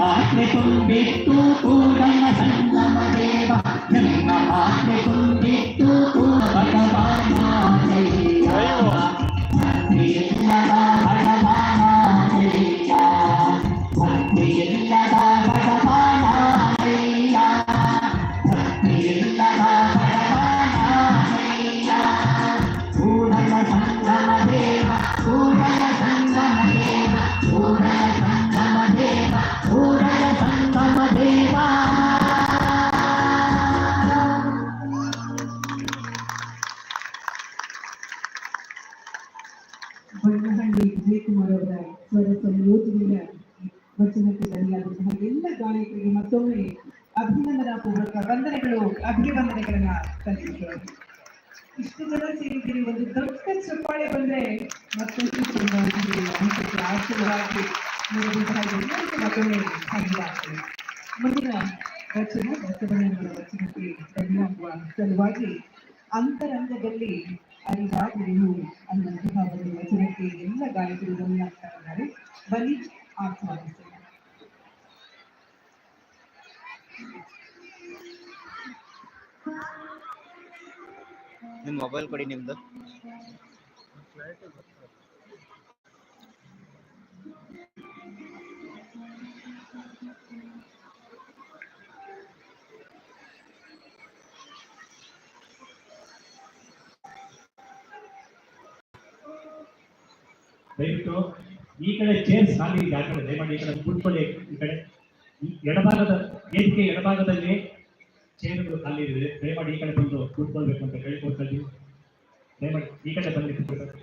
ಪಾತ್ರೆ ತುಂಬಿಟ್ಟು ಕೂಡಲ ಸಂಗಮ ದೇವ ನಿಮ್ಮ ಪಾತ್ರೆ ತುಂಬಿಟ್ಟು ಭಗವಾನ ಭಕ್ತಿಯಿಲ್ಲದ ಭಗವಾನ ಭಕ್ತಿಯಿಲ್ಲದ ಭಗವಾನ ಭಕ್ತಿಯಿಲ್ಲದ ಭಗವಾನ ಕೂಡಲ ಸಂಗಮ ದೇವ ಕೂಡಲ ಸಂಗಮ ದೇವ ಕೂಡಲ ಸಂಗಮ ದೇವ ಕೂಡಲ ಸಂಗಮ ದೇವ. ಬಣ್ಣಹಳ್ಳಿ ವಿಜಯಕುಮಾರ್ ಅವರ ಸ್ವರ ಸಂಯೋಜನೆಯ ವಚನಕ್ಕೆ ಬರೆಯಲಾದಂತಹ ಎಲ್ಲ ಗಾಯಕರಿಗೆ ಮತ್ತೊಮ್ಮೆ ಅಭಿನಂದನಾ ಪೂರ್ವಕ ವಂದನೆಗಳು, ಅಭಿವಂದನೆಗಳನ್ನ ಸಲ್ಲಿಸುತ್ತೇವೆ. ಇಷ್ಟು ಜನ ಸೇರಿದ್ದೀರಿ, ಒಂದು ದೊಡ್ಡ ಚಪ್ಪಾಳೆ ಬಂದ್ರೆ ಮತ್ತಷ್ಟು ಆಶೀರ್ವಾದಿ ಎಲ್ಲರಿಗೂ ಮತ್ತೊಮ್ಮೆ ಸಾಧ್ಯವಾಗ್ತದೆ. ಮುಂದಿನ ವಚನ ಬಸವಣ್ಣನವರ ವಚನಕ್ಕೆ ಬದಲಾಗುವ ಸಲುವಾಗಿ ಅಂತರಂಗದಲ್ಲಿ ಅರಿವಾಗುವುದು ಅನ್ನುವಂತಹ ಒಂದು ವಚನಕ್ಕೆ ಎಲ್ಲ ಗಾಯಕರು ಗಮನಿಸ್ತಾ ಇದ್ದಾರೆ. ಬನ್ನಿ ಆಸ್ವಾದಿಸೋಣ. ನಿಮ್ಮ ಮೊಬೈಲ್ ಕೊಡಿ ನಿಮ್ದು. ದಯವಿಟ್ಟು ಈ ಕಡೆ ಚೇರ್ಸ್ ಖಾಲಿ ಇದೆ, ಆ ಕಡೆ ದಯಮಾಡಿ ಈ ಕಡೆ ಕೂತ್ಕೊಳ್ಳಿ. ಈ ಕಡೆ ಎಡಭಾಗದ ವೇದಿಕೆ ಎಡಭಾಗದಲ್ಲಿ ಚೇರ್ಗಳು ಖಾಲಿ ಇದೆ, ದಯಮಾಡಿ ಈ ಕಡೆ ಬಂದು ಕೂತ್ಕೊಳ್ಬೇಕು ಅಂತ ಕೇಳ್ಕೊಳ್ತಾ ಇದ್ದೀವಿ. ದಯಮಾಡಿ ಈ ಕಡೆ ಬಂದು ಕೂತ್ಕೊಳ್ಬೇಕು.